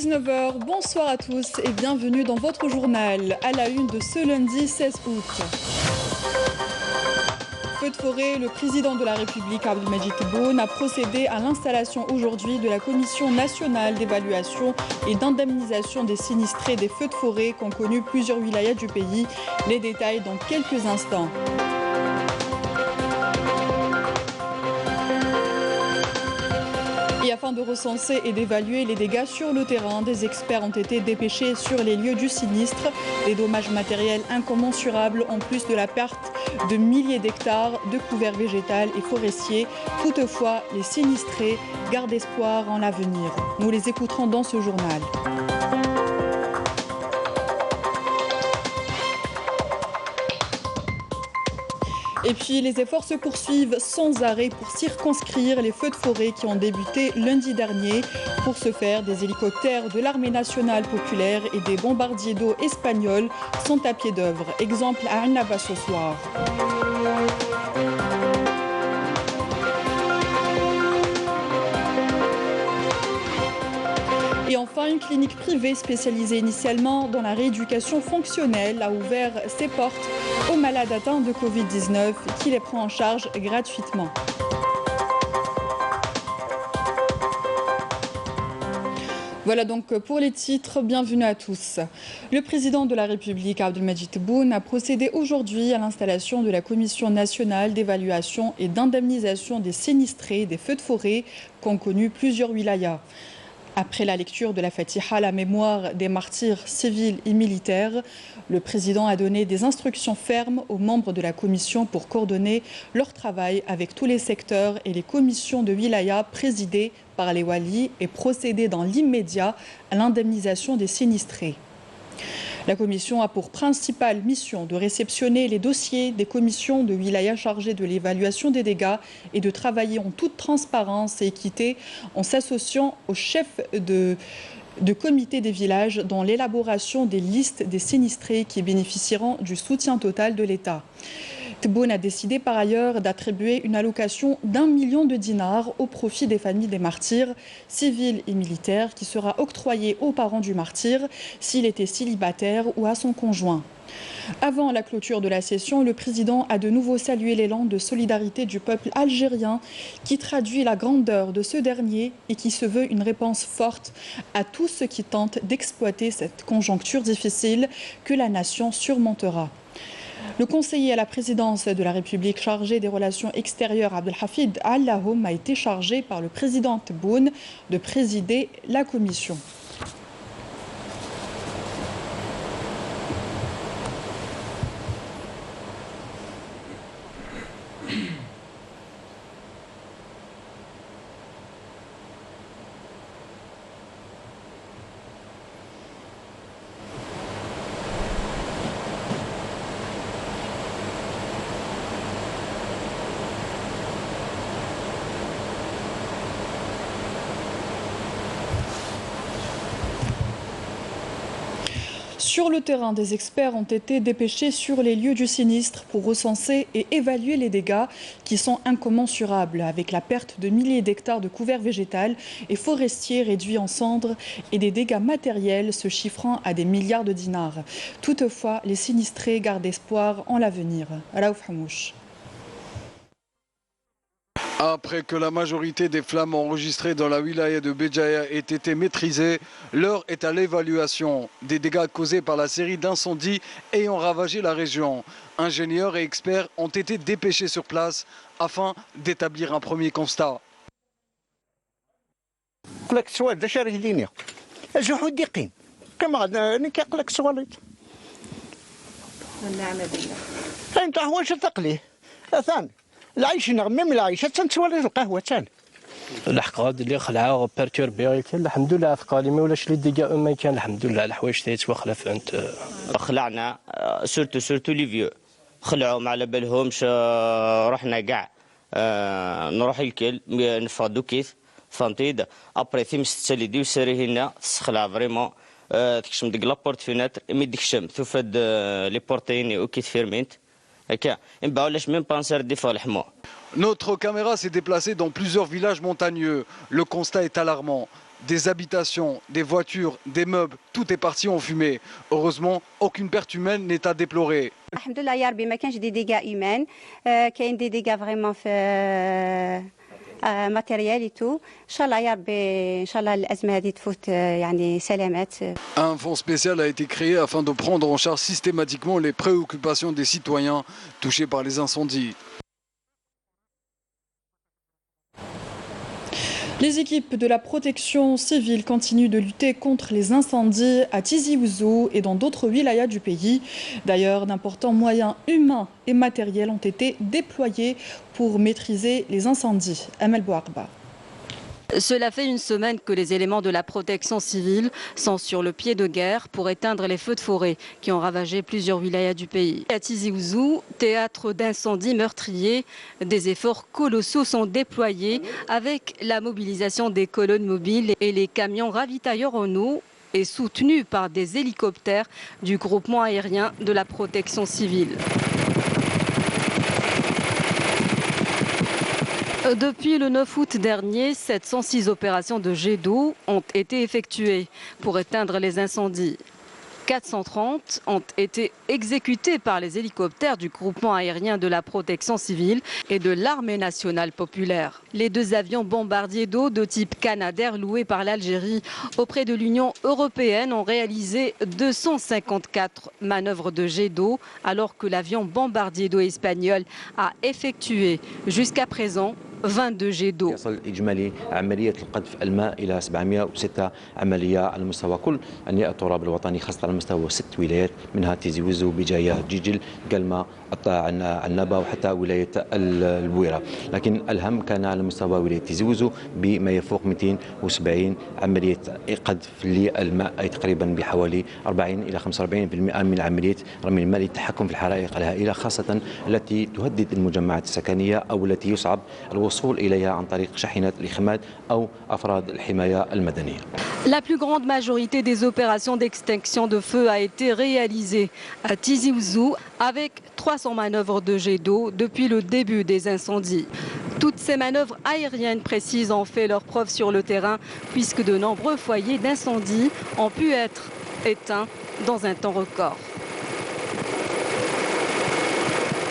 19 h, bonsoir à tous et bienvenue dans votre journal, à la une de ce lundi 16 août. Feu de forêt, le président de la République, Abdelmadjid Tebboune, a procédé à l'installation aujourd'hui de la Commission nationale d'évaluation et d'indemnisation des sinistrés des feux de forêt qu'ont connu plusieurs wilayas du pays. Les détails dans quelques instants. Et afin de recenser et d'évaluer les dégâts sur le terrain, des experts ont été dépêchés sur les lieux du sinistre. Des dommages matériels incommensurables en plus de la perte de milliers d'hectares de couverts végétal et forestiers. Toutefois, les sinistrés gardent espoir en l'avenir. Nous les écouterons dans ce journal. Et puis les efforts se poursuivent sans arrêt pour circonscrire les feux de forêt qui ont débuté lundi dernier. Pour ce faire, des hélicoptères de l'armée nationale populaire et des bombardiers d'eau espagnols sont à pied d'œuvre. Exemple à Annaba ce soir. Et enfin, une clinique privée spécialisée initialement dans la rééducation fonctionnelle a ouvert ses portes aux malades atteints de Covid-19 qui les prend en charge gratuitement. Voilà donc pour les titres, bienvenue à tous. Le président de la République, Abdelmadjid Tebboune, a procédé aujourd'hui à l'installation de la Commission nationale d'évaluation et d'indemnisation des sinistrés des feux de forêt qu'ont connu plusieurs wilayas. Après la lecture de la Fatiha à la mémoire des martyrs civils et militaires, le président a donné des instructions fermes aux membres de la commission pour coordonner leur travail avec tous les secteurs et les commissions de wilaya présidées par les walis et procéder dans l'immédiat à l'indemnisation des sinistrés. La commission a pour principale mission de réceptionner les dossiers des commissions de wilaya chargées de l'évaluation des dégâts et de travailler en toute transparence et équité en s'associant aux chefs de comités des villages dans l'élaboration des listes des sinistrés qui bénéficieront du soutien total de l'État. Tebboune a décidé par ailleurs d'attribuer une allocation d'1 million de dinars au profit des familles des martyrs, civils et militaires, qui sera octroyée aux parents du martyr s'il était célibataire ou à son conjoint. Avant la clôture de la session, le président a de nouveau salué l'élan de solidarité du peuple algérien qui traduit la grandeur de ce dernier et qui se veut une réponse forte à tous ceux qui tentent d'exploiter cette conjoncture difficile que la nation surmontera. Le conseiller à la présidence de la République chargé des relations extérieures, Abdelhafid Allahoum, a été chargé par le président Tebboune de présider la commission. Sur le terrain, des experts ont été dépêchés sur les lieux du sinistre pour recenser et évaluer les dégâts qui sont incommensurables avec la perte de milliers d'hectares de couverts végétal et forestiers réduits en cendres et des dégâts matériels se chiffrant à des milliards de dinars. Toutefois, les sinistrés gardent espoir en l'avenir. Raouf Hamouche. Après que la majorité des flammes enregistrées dans la wilaya de Béjaïa ait été maîtrisée, l'heure est à l'évaluation des dégâts causés par la série d'incendies ayant ravagé la région. Ingénieurs et experts ont été dépêchés sur place afin d'établir un premier constat. العيش نغمم العيشة تنسوالي القهوة تان الحقاد اللي خلعوا بيرتوربي كان الحمد لله ثقالي ما ولاش لي ديكا ما كان الحمد لله الحوايج تايت واخلا فهمت خلعنا سورتو لي فيو خلعوا ما على بالهمش رحنا كاع نروح الكل نفادو كيف فهمتي ابري ثيمس تساليدي وساري هنا تسخلع فريمون تكشم ديك لابورت فيناتر مي ديكشم توفاد لي بورتيني اوكيت فيرمينت. Notre caméra s'est déplacée dans plusieurs villages montagneux. Le constat est alarmant. Des habitations, des voitures, des meubles, tout est parti en fumée. Heureusement, aucune perte humaine n'est à déplorer. الحمد لله يا ربي ما كانش دي ديغا ايمان كاين دي ديغا فريمون في ماتيريال اي تو ان شاء الله يا ربي ان شاء الله الازمه هذه تفوت يعني سلامات. Un fonds spécial a été créé afin de prendre en charge systématiquement les préoccupations des citoyens touchés par les incendies. Les équipes de la protection civile continuent de lutter contre les incendies à Tizi Ouzou et dans d'autres wilayas du pays. D'ailleurs, d'importants moyens humains et matériels ont été déployés pour maîtriser les incendies. Amel Bouarba. Cela fait une semaine que les éléments de la protection civile sont sur le pied de guerre pour éteindre les feux de forêt qui ont ravagé plusieurs wilayas du pays. À Tizi Ouzou, théâtre d'incendies meurtriers, des efforts colossaux sont déployés avec la mobilisation des colonnes mobiles et les camions ravitailleurs en eau et soutenus par des hélicoptères du groupement aérien de la protection civile. Depuis le 9 août dernier, 706 opérations de jet d'eau ont été effectuées pour éteindre les incendies. 430 ont été exécutés par les hélicoptères du groupement aérien de la protection civile et de l'armée nationale populaire. Les 2 avions bombardiers d'eau de type Canadair loués par l'Algérie auprès de l'Union européenne ont réalisé 254 manœuvres de jet d'eau alors que l'avion bombardier d'eau espagnol a effectué jusqu'à présent 22 jets d'eau. يصل إجمالي عملية القذف الماء إلى 706 عملية على مستوى كل أنياء التراب الوطني خاصة على مستوى 6 ولايات منها تيزي وزو بجاية جيجل قلمة عنابة وحتى ولاية البويرة. لكن الأهم كان على مستوى ولاية تيزي وزو بما يفوق 270 عملية قذف للماء أي تقريبا بحوالي 40 إلى 45% من عملية رمي الماء للتحكم في الحرائق الهائلة خاصة التي تهدد المجمعات السكنية أو التي يصعب الوصول إليها عن طريق شاحنات الإخماد أو أفراد الحماية المدنية. La plus grande majorité des opérations d'extinction de feu a été réalisée à Tizi Ouzou avec 300 manœuvres de jet d'eau depuis le début des incendies. Toutes ces manœuvres aériennes précises ont fait leur preuve sur le terrain puisque de nombreux foyers d'incendie ont pu être éteints dans un temps record.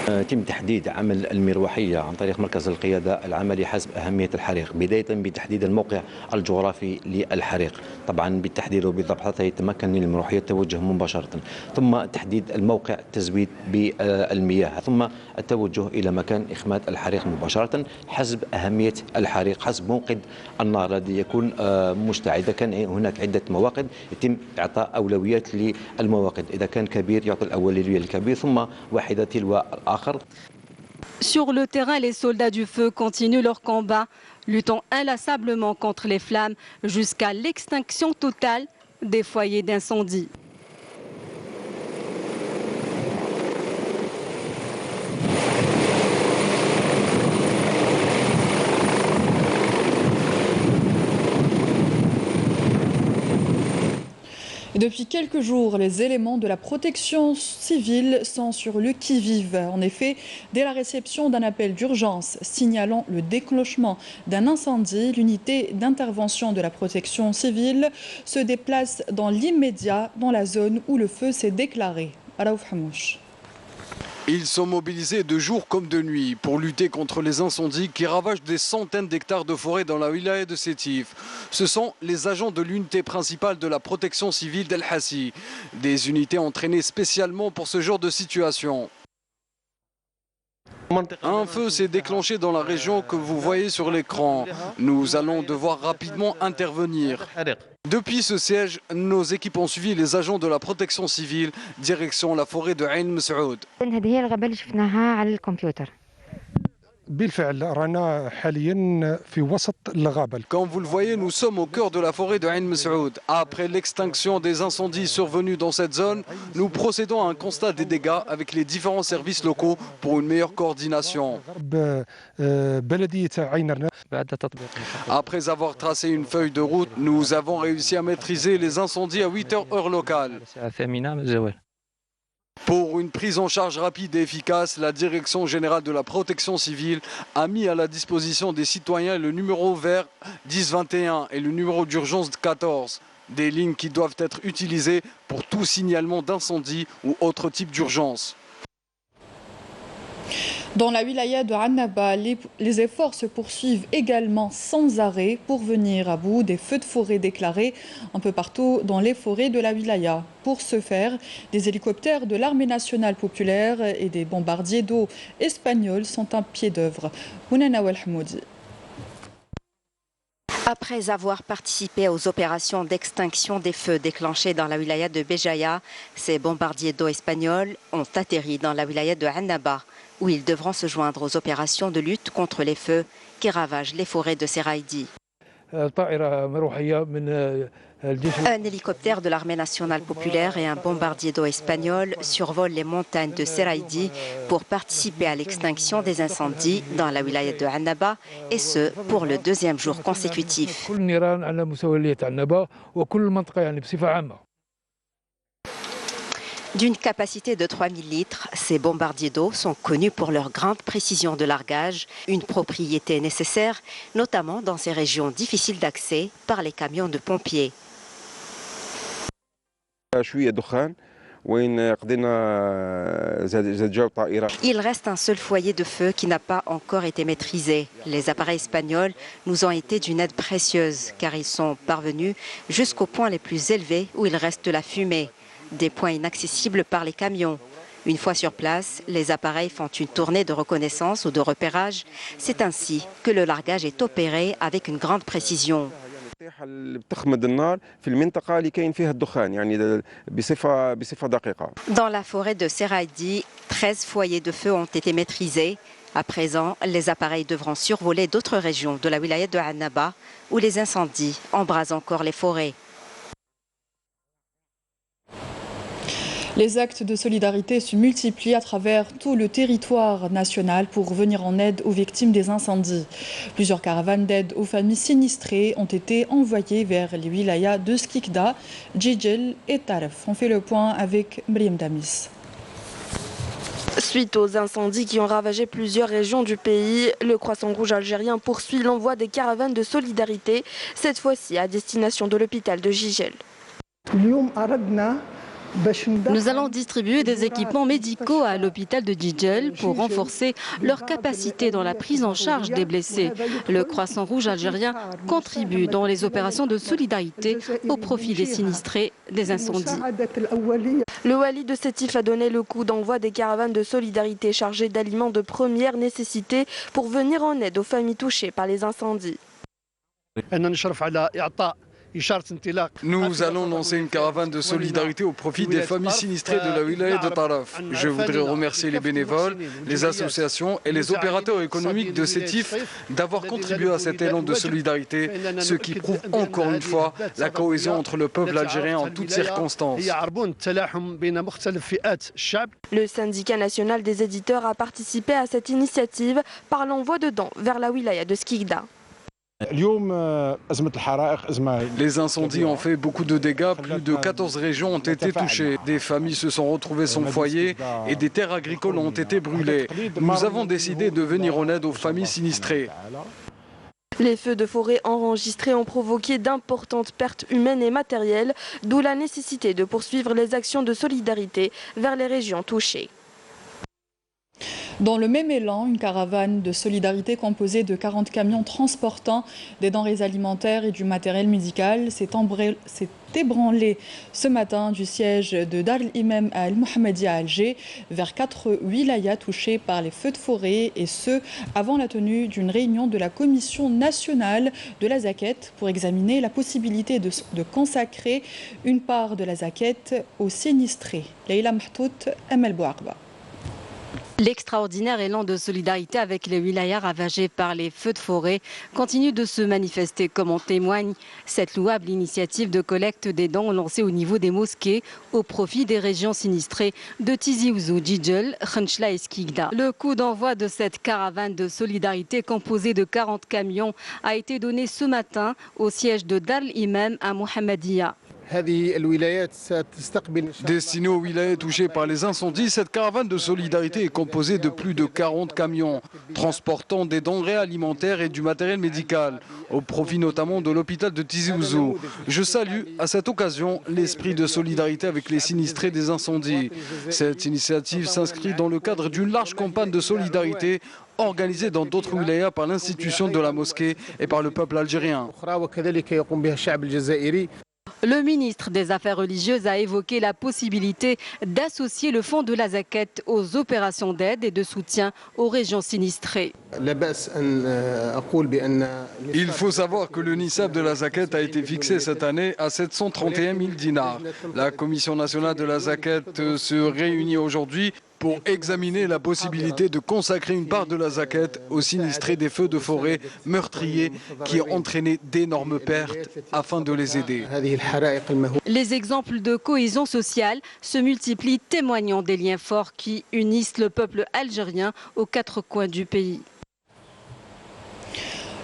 يتم تحديد عمل المروحية عن طريق مركز القيادة العملي حسب أهمية الحريق بداية بتحديد الموقع الجغرافي للحريق طبعا بالتحديد وبالضبط حتى يتمكن المروحية التوجه مباشرة ثم تحديد الموقع التزويد بالمياه ثم التوجه إلى مكان إخماد الحريق مباشرة حسب أهمية الحريق حسب موقد النار الذي يكون مستعد. كان هناك عدة مواقد يتم إعطاء أولويات للمواقد إذا كان كبير يعطي الأولوية للكبير ثم واحدة تلو الآخر. Sur le terrain, les soldats du feu continuent leur combat, luttant inlassablement contre les flammes jusqu'à l'extinction totale des foyers d'incendie. Depuis quelques jours, les éléments de la protection civile sont sur le qui-vive. En effet, dès la réception d'un appel d'urgence signalant le déclenchement d'un incendie, l'unité d'intervention de la protection civile se déplace dans l'immédiat dans la zone où le feu s'est déclaré. Raouf Hamouch. Ils sont mobilisés de jour comme de nuit pour lutter contre les incendies qui ravagent des centaines d'hectares de forêt dans la wilaya de Sétif. Ce sont les agents de l'unité principale de la protection civile d'El Hassi, des unités entraînées spécialement pour ce genre de situation. Un feu s'est déclenché dans la région que vous voyez sur l'écran. Nous allons devoir rapidement intervenir. Depuis ce siège, nos équipes ont suivi les agents de la protection civile, direction la forêt de Ain Messaoud. Comme vous le voyez, nous sommes au cœur de la forêt de Ain Messaoud. Après l'extinction des incendies survenus dans cette zone, nous procédons à un constat des dégâts avec les différents services locaux pour une meilleure coordination. Après avoir tracé une feuille de route, nous avons réussi à maîtriser les incendies à 8 heures locale. Pour une prise en charge rapide et efficace, la Direction générale de la protection civile a mis à la disposition des citoyens le numéro vert 1021 et le numéro d'urgence 14. Des lignes qui doivent être utilisées pour tout signalement d'incendie ou autre type d'urgence. Dans la wilaya de Annaba, les efforts se poursuivent également sans arrêt pour venir à bout des feux de forêt déclarés un peu partout dans les forêts de la wilaya. Pour ce faire, des hélicoptères de l'armée nationale populaire et des bombardiers d'eau espagnols sont un pied d'œuvre. Mounana Walhamoudi. Après avoir participé aux opérations d'extinction des feux déclenchées dans la wilaya de Béjaïa, ces bombardiers d'eau espagnols ont atterri dans la wilaya de Annaba, où ils devront se joindre aux opérations de lutte contre les feux qui ravagent les forêts de Seraïdi. Un hélicoptère de l'armée nationale populaire et un bombardier d'eau espagnol survolent les montagnes de Seraïdi pour participer à l'extinction des incendies dans la wilaya de Annaba, et ce pour le deuxième jour consécutif. D'une capacité de 3000 litres, ces bombardiers d'eau sont connus pour leur grande précision de largage, une propriété nécessaire, notamment dans ces régions difficiles d'accès par les camions de pompiers. Il reste un seul foyer de feu qui n'a pas encore été maîtrisé. Les appareils espagnols nous ont été d'une aide précieuse car ils sont parvenus jusqu'aux points les plus élevés où il reste de la fumée. Des points inaccessibles par les camions. Une fois sur place, les appareils font une tournée de reconnaissance ou de repérage. C'est ainsi que le largage est opéré avec une grande précision. Dans la forêt de Seraïdi, 13 foyers de feu ont été maîtrisés. À présent, les appareils devront survoler d'autres régions de la wilaya de Annaba où les incendies embrasent encore les forêts. Les actes de solidarité se multiplient à travers tout le territoire national pour venir en aide aux victimes des incendies. Plusieurs caravanes d'aide aux familles sinistrées ont été envoyées vers les wilayas de Skikda, Djidjel et Taref. On fait le point avec Mriem Damis. Suite aux incendies qui ont ravagé plusieurs régions du pays, le Croissant Rouge algérien poursuit l'envoi des caravanes de solidarité, cette fois-ci à destination de l'hôpital de Djidjel. Nous allons distribuer des équipements médicaux à l'hôpital de Djidjel pour renforcer leur capacité dans la prise en charge des blessés. Le Croissant Rouge algérien contribue dans les opérations de solidarité au profit des sinistrés des incendies. Le wali de Sétif a donné le coup d'envoi des caravanes de solidarité chargées d'aliments de première nécessité pour venir en aide aux familles touchées par les incendies. Nous allons lancer une caravane de solidarité au profit des familles sinistrées de la wilaya de Taraf. Je voudrais remercier les bénévoles, les associations et les opérateurs économiques de Sétif d'avoir contribué à cet élan de solidarité, ce qui prouve encore une fois la cohésion entre le peuple algérien en toutes circonstances. Le syndicat national des éditeurs a participé à cette initiative par l'envoi de dons vers la wilaya de Skikda. Les incendies ont fait beaucoup de dégâts, plus de 14 régions ont été touchées. Des familles se sont retrouvées sans foyer et des terres agricoles ont été brûlées. Nous avons décidé de venir en aide aux familles sinistrées. Les feux de forêt enregistrés ont provoqué d'importantes pertes humaines et matérielles, d'où la nécessité de poursuivre les actions de solidarité vers les régions touchées. Dans le même élan, une caravane de solidarité composée de 40 camions transportant des denrées alimentaires et du matériel médical s'est ébranlée ce matin du siège de Dar el-Imam al-Mohammadi à Alger vers 4 wilayas touchés par les feux de forêt, et ce avant la tenue d'une réunion de la Commission nationale de la zakat pour examiner la possibilité de consacrer une part de la zakat aux sinistrés. Leïla Mahtout, Amel Bouarba. L'extraordinaire élan de solidarité avec les wilayas ravagés par les feux de forêt continue de se manifester, comme en témoigne cette louable initiative de collecte des dons lancée au niveau des mosquées au profit des régions sinistrées de Tizi Ouzou, Djidjel, Khenchela et Skikda. Le coup d'envoi de cette caravane de solidarité composée de 40 camions a été donné ce matin au siège de Dar el-Imam à Mohammedia. Destinée aux wilayas touchées par les incendies, cette caravane de solidarité est composée de plus de 40 camions, transportant des denrées alimentaires et du matériel médical, au profit notamment de l'hôpital de Tizi Ouzou. Je salue à cette occasion l'esprit de solidarité avec les sinistrés des incendies. Cette initiative s'inscrit dans le cadre d'une large campagne de solidarité organisée dans d'autres wilayas par l'institution de la mosquée et par le peuple algérien. Le ministre des Affaires religieuses a évoqué la possibilité d'associer le fonds de la Zakat aux opérations d'aide et de soutien aux régions sinistrées. Il faut savoir que le Nissab de la Zakat a été fixé cette année à 731 000 dinars. La Commission nationale de la Zakat se réunit aujourd'hui pour examiner la possibilité de consacrer une part de la zakat aux sinistrés des feux de forêt meurtriers qui ont entraîné d'énormes pertes afin de les aider. Les exemples de cohésion sociale se multiplient, témoignant des liens forts qui unissent le peuple algérien aux quatre coins du pays.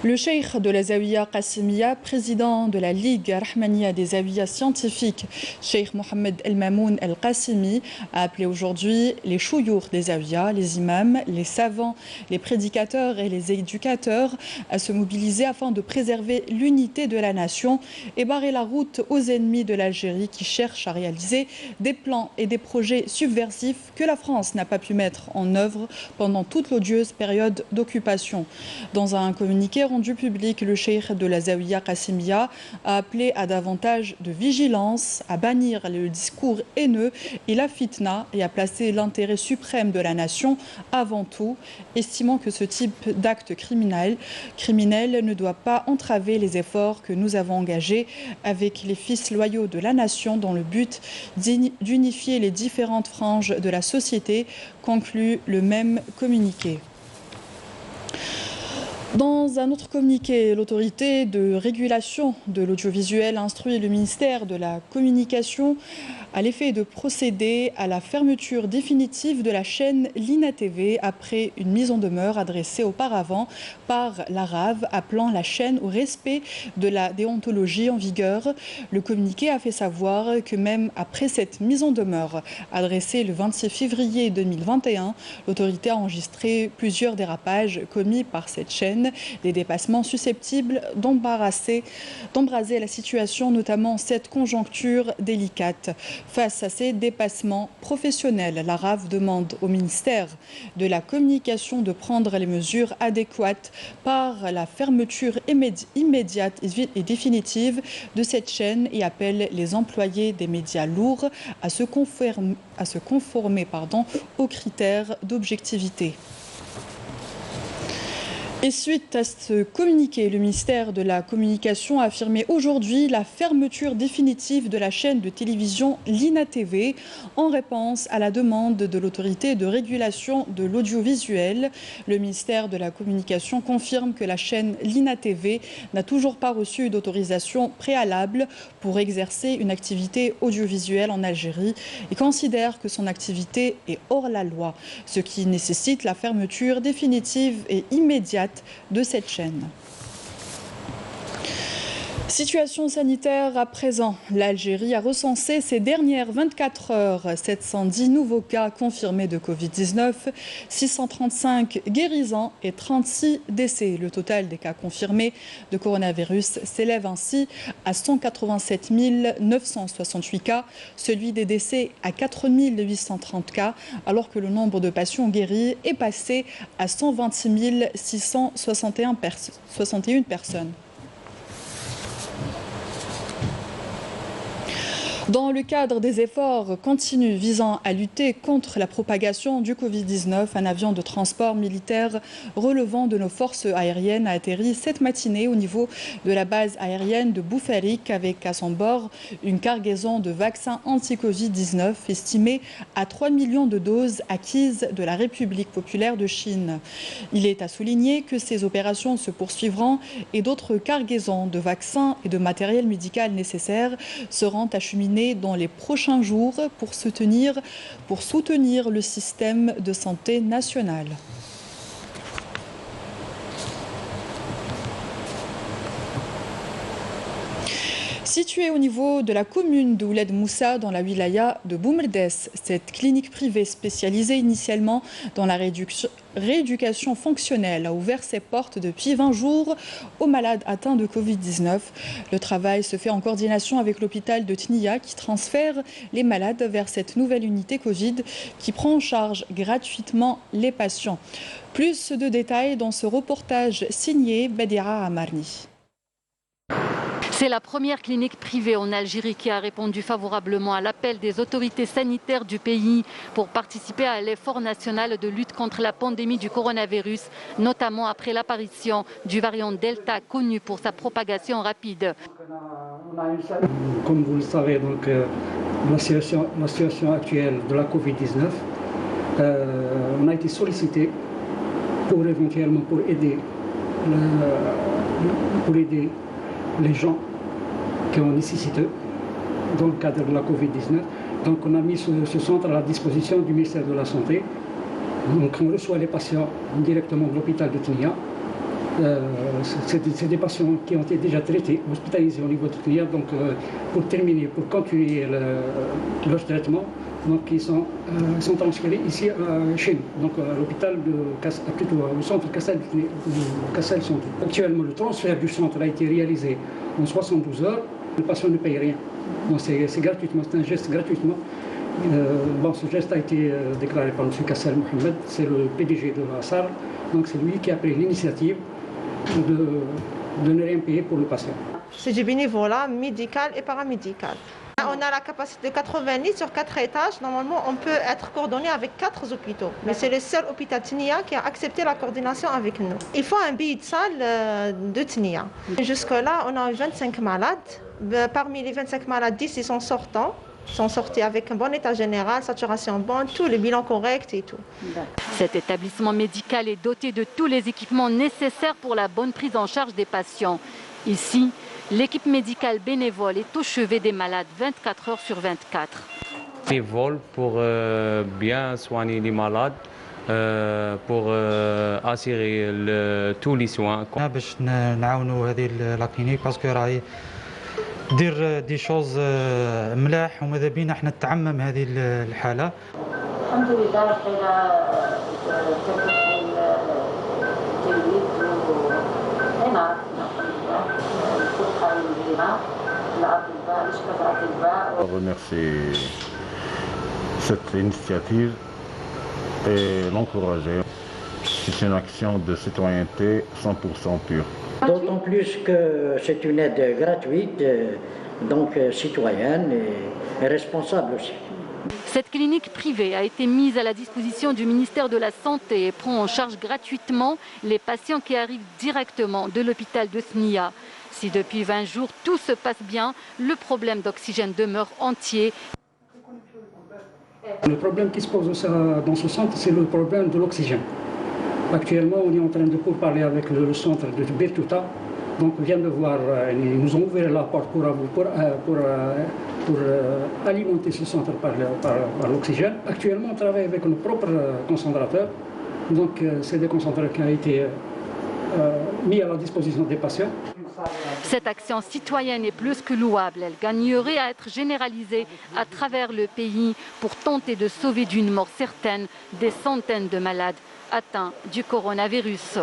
Le cheikh de la Zawiya Qasimiya, président de la Ligue Rahmaniya des Zawiyas scientifiques, Cheikh Mohamed El Mamoun El Qasimi, a appelé aujourd'hui les chouyours des Zawiyas, les imams, les savants, les prédicateurs et les éducateurs à se mobiliser afin de préserver l'unité de la nation et barrer la route aux ennemis de l'Algérie qui cherchent à réaliser des plans et des projets subversifs que la France n'a pas pu mettre en œuvre pendant toute l'odieuse période d'occupation. Dans un communiqué rendu public, le cheikh de la Zawiya Qasimiya a appelé à davantage de vigilance, à bannir le discours haineux et la fitna et à placer l'intérêt suprême de la nation avant tout, estimant que ce type d'acte criminel ne doit pas entraver les efforts que nous avons engagés avec les fils loyaux de la nation dans le but d'unifier les différentes franges de la société, conclut le même communiqué. Dans un autre communiqué, l'autorité de régulation de l'audiovisuel instruit le ministère de la Communication à l'effet de procéder à la fermeture définitive de la chaîne Lina TV après une mise en demeure adressée auparavant par la RAV appelant la chaîne au respect de la déontologie en vigueur. Le communiqué a fait savoir que même après cette mise en demeure adressée le 26 février 2021, l'autorité a enregistré plusieurs dérapages commis par cette chaîne, des dépassements susceptibles d'embraser la situation, notamment cette conjoncture délicate. Face à ces dépassements professionnels, la RAV demande au ministère de la Communication de prendre les mesures adéquates par la fermeture immédiate et définitive de cette chaîne et appelle les employés des médias lourds à se conformer aux critères d'objectivité. Et suite à ce communiqué, le ministère de la Communication a affirmé aujourd'hui la fermeture définitive de la chaîne de télévision Lina TV en réponse à la demande de l'autorité de régulation de l'audiovisuel. Le ministère de la Communication confirme que la chaîne Lina TV n'a toujours pas reçu d'autorisation préalable pour exercer une activité audiovisuelle en Algérie et considère que son activité est hors la loi, ce qui nécessite la fermeture définitive et immédiate de cette chaîne. Situation sanitaire à présent. L'Algérie a recensé ces dernières 24 heures 710 nouveaux cas confirmés de Covid-19, 635 guérisons et 36 décès. Le total des cas confirmés de coronavirus s'élève ainsi à 187 968 cas, celui des décès à 4 830 cas, alors que le nombre de patients guéris est passé à 126 661 personnes. Dans le cadre des efforts continus visant à lutter contre la propagation du Covid-19, un avion de transport militaire relevant de nos forces aériennes a atterri cette matinée au niveau de la base aérienne de Boufarik avec à son bord une cargaison de vaccins anti-Covid-19 estimée à 3 millions de doses acquises de la République populaire de Chine. Il est à souligner que ces opérations se poursuivront et d'autres cargaisons de vaccins et de matériel médical nécessaires seront acheminées dans les prochains jours pour soutenir le système de santé national. Située au niveau de la commune de Ouled Moussa dans la wilaya de Boumerdès, cette clinique privée spécialisée initialement dans la rééducation fonctionnelle a ouvert ses portes depuis 20 jours aux malades atteints de Covid-19. Le travail se fait en coordination avec l'hôpital de Tnia qui transfère les malades vers cette nouvelle unité Covid qui prend en charge gratuitement les patients. Plus de détails dans ce reportage signé Badira Amarni. C'est la première clinique privée en Algérie qui a répondu favorablement à l'appel des autorités sanitaires du pays pour participer à l'effort national de lutte contre la pandémie du coronavirus, notamment après l'apparition du variant Delta connu pour sa propagation rapide. Comme vous le savez, donc, la situation actuelle de la Covid-19, on a été sollicité pour éventuellement pour aider les gens qui ont nécessité dans le cadre de la Covid-19. Donc on a mis ce centre à la disposition du ministère de la Santé. Donc on reçoit les patients directement de l'hôpital de Tnia. C'est des patients qui ont été déjà traités, hospitalisés au niveau de Tnia. Donc pour terminer, pour continuer leur traitement, donc ils sont transférés ici chez nous, donc à l'hôpital plutôt au centre Kassel Centre. Actuellement, le transfert du centre a été réalisé en 72 heures. Le patient ne paye rien. C'est gratuitement, c'est un geste gratuitement. Ce geste a été déclaré par M. Kassel Mohamed, c'est le PDG de la SAR. Donc c'est lui qui a pris l'initiative de ne rien payer pour le patient. C'est du bénévolat médical et paramédical. On a la capacité de 80 lits sur 4 étages. Normalement, on peut être coordonné avec 4 hôpitaux. Mais c'est le seul hôpital Tnia qui a accepté la coordination avec nous. Il faut un billet de salle de Tnia. Jusque-là, on a eu 25 malades. Parmi les 25 malades, 10 ils sont sortants. Ils sont sortis avec un bon état général, saturation bonne, tout le bilan correct et tout. Cet établissement médical est doté de tous les équipements nécessaires pour la bonne prise en charge des patients. Ici, l'équipe médicale bénévole est au chevet des malades 24 heures sur 24. Bénévole pour bien soigner les malades, pour assurer tous les soins. باش نعاونوا هذه لا كلينيك باسكو راهي دير دي شوز ملاح وماذا بينا احنا نتعمم هذه الحاله. الحمد لله لقينا هنا Je remercie cette initiative et l'encourager. C'est une action de citoyenneté 100% pure. D'autant plus que c'est une aide gratuite, donc citoyenne et responsable aussi. Cette clinique privée a été mise à la disposition du ministère de la Santé et prend en charge gratuitement les patients qui arrivent directement de l'hôpital de Tnia. Si depuis 20 jours tout se passe bien, le problème d'oxygène demeure entier. Le problème qui se pose dans ce centre, c'est le problème de l'oxygène. Actuellement, on est en train de parler avec le centre de Bertouta. Donc, on vient de voir, ils nous ont ouvert la porte pour alimenter ce centre par l'oxygène. Actuellement, on travaille avec nos propres concentrateurs. Donc, c'est des concentrateurs qui ont été mis à la disposition des patients. Cette action citoyenne est plus que louable. Elle gagnerait à être généralisée à travers le pays pour tenter de sauver d'une mort certaine des centaines de malades atteints du coronavirus.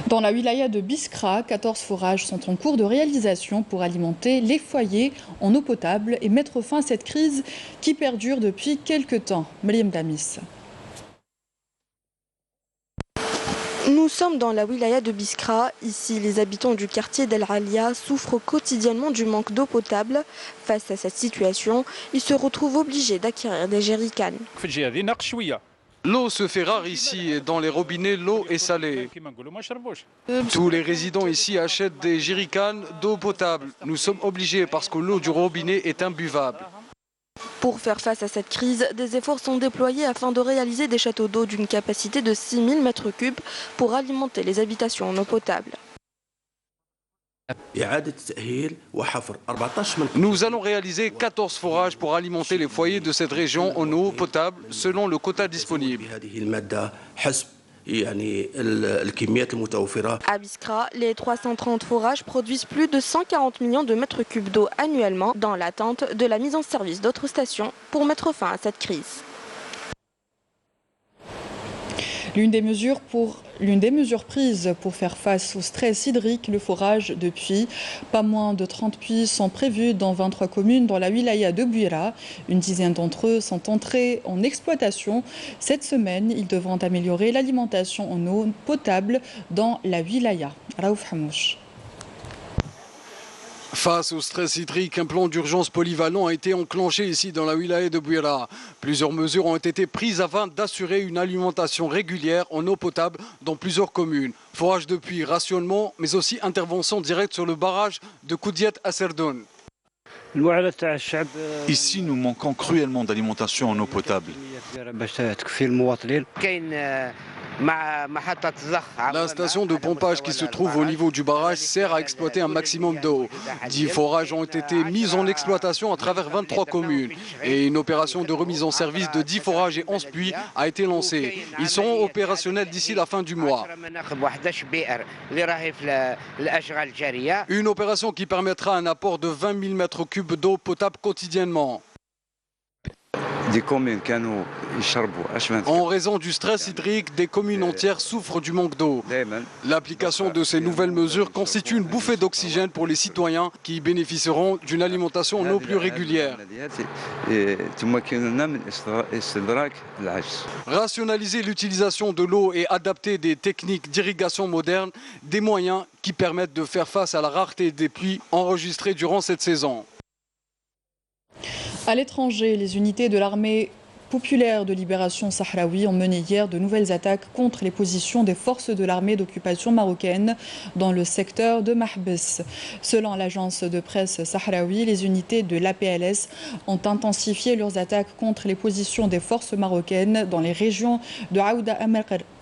Dans la wilaya de Biskra, 14 forages sont en cours de réalisation pour alimenter les foyers en eau potable et mettre fin à cette crise qui perdure depuis quelques temps. Mariam Damis. Nous sommes dans la wilaya de Biskra. Ici, les habitants du quartier d'El Alia souffrent quotidiennement du manque d'eau potable. Face à cette situation, ils se retrouvent obligés d'acquérir des jerrycans. L'eau se fait rare ici et dans les robinets, l'eau est salée. Tous les résidents ici achètent des jerrycans d'eau potable. Nous sommes obligés parce que l'eau du robinet est imbuvable. Pour faire face à cette crise, des efforts sont déployés afin de réaliser des châteaux d'eau d'une capacité de 6000 m3 pour alimenter les habitations en eau potable. Nous allons réaliser 14 forages pour alimenter les foyers de cette région en eau potable selon le quota disponible. À Biskra, les 330 forages produisent plus de 140 millions de mètres cubes d'eau annuellement dans l'attente de la mise en service d'autres stations pour mettre fin à cette crise. L'une des mesures prises pour faire face au stress hydrique, le forage de puits. Pas moins de 30 puits sont prévus dans 23 communes dans la wilaya de Bouira. Une dizaine d'entre eux sont entrés en exploitation. Cette semaine, ils devront améliorer l'alimentation en eau potable dans la wilaya. Raouf Hamouch. Face au stress hydrique, un plan d'urgence polyvalent a été enclenché ici dans la wilaya de Bouira. Plusieurs mesures ont été prises afin d'assurer une alimentation régulière en eau potable dans plusieurs communes. Forage de puits, rationnement, mais aussi intervention directe sur le barrage de Koudiat à Serdoun. Ici, nous manquons cruellement d'alimentation en eau potable. La station de pompage qui se trouve au niveau du barrage sert à exploiter un maximum d'eau. 10 forages ont été mis en exploitation à travers 23 communes. Et une opération de remise en service de 10 forages et 11 puits a été lancée. Ils seront opérationnels d'ici la fin du mois. Une opération qui permettra un apport de 20 000 mètres cubes d'eau potable quotidiennement. En raison du stress hydrique, des communes entières souffrent du manque d'eau. L'application de ces nouvelles mesures constitue une bouffée d'oxygène pour les citoyens qui bénéficieront d'une alimentation en eau plus régulière. Rationaliser l'utilisation de l'eau et adapter des techniques d'irrigation modernes, des moyens qui permettent de faire face à la rareté des pluies enregistrées durant cette saison. À l'étranger, les unités de l'armée populaire de libération sahraoui ont mené hier de nouvelles attaques contre les positions des forces de l'armée d'occupation marocaine dans le secteur de Mahbes. Selon l'agence de presse sahraoui, les unités de l'APLS ont intensifié leurs attaques contre les positions des forces marocaines dans les régions de Aouda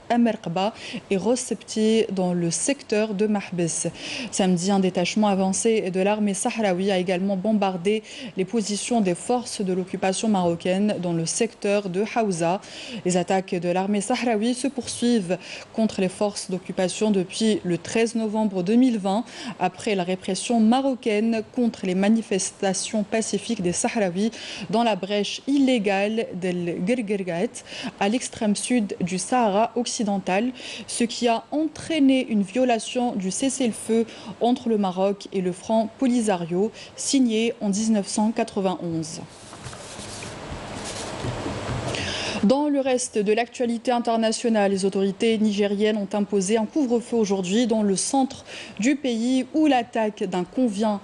Amerqba et Rossepti dans le secteur de Mahbes. Samedi, un détachement avancé de l'armée sahraoui a également bombardé les positions des forces de l'occupation marocaine dans le secteur de Haouza. Les attaques de l'armée sahraoui se poursuivent contre les forces d'occupation depuis le 13 novembre 2020, après la répression marocaine contre les manifestations pacifiques des Sahraouis dans la brèche illégale d'El Gergergat à l'extrême sud du Sahara occidental, ce qui a entraîné une violation du cessez-le-feu entre le Maroc et le Front Polisario, signé en 1991. Dans le reste de l'actualité internationale, les autorités nigériennes ont imposé un couvre-feu aujourd'hui dans le centre du pays où l'attaque d'un convoi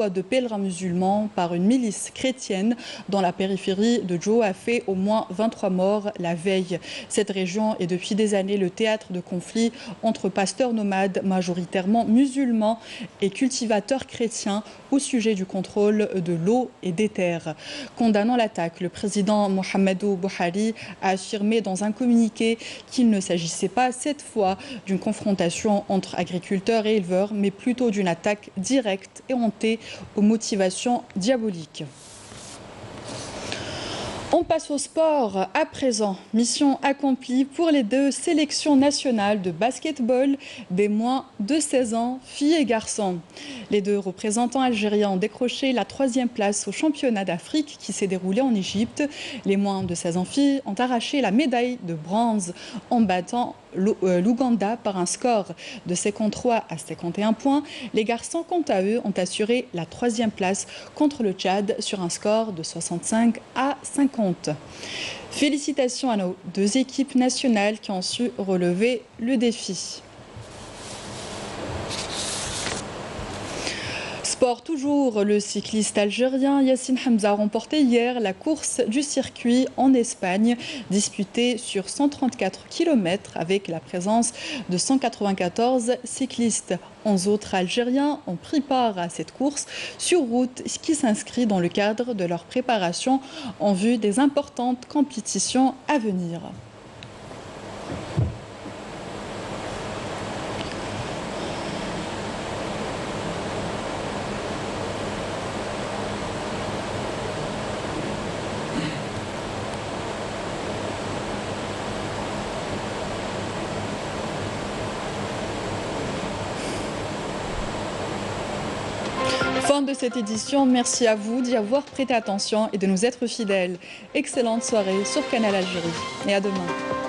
de pèlerins musulmans par une milice chrétienne dans la périphérie de Djo a fait au moins 23 morts la veille. Cette région est depuis des années le théâtre de conflits entre pasteurs nomades majoritairement musulmans et cultivateurs chrétiens au sujet du contrôle de l'eau et des terres. Condamnant l'attaque, le président Muhammadu Buhari a affirmé dans un communiqué qu'il ne s'agissait pas cette fois d'une confrontation entre agriculteurs et éleveurs, mais plutôt d'une attaque directe et hontée aux motivations diaboliques. On passe au sport à présent. Mission accomplie pour les deux sélections nationales de basketball des moins de 16 ans, filles et garçons. Les deux représentants algériens ont décroché la 3e place au championnat d'Afrique qui s'est déroulé en Égypte. Les moins de 16 ans filles ont arraché la médaille de bronze en battant l'Ouganda par un score de 53 à 51 points. Les garçons, quant à eux, ont assuré la 3e place contre le Tchad sur un score de 65 à 50. Félicitations à nos deux équipes nationales qui ont su relever le défi. Sport toujours, le cycliste algérien Yassine Hamza a remporté hier la course du circuit en Espagne, disputée sur 134 km avec la présence de 194 cyclistes. 11 autres Algériens ont pris part à cette course sur route, ce qui s'inscrit dans le cadre de leur préparation en vue des importantes compétitions à venir. fin de cette édition. Merci à vous d'y avoir prêté attention et de nous être fidèles. Excellente soirée sur Canal Algérie et à demain.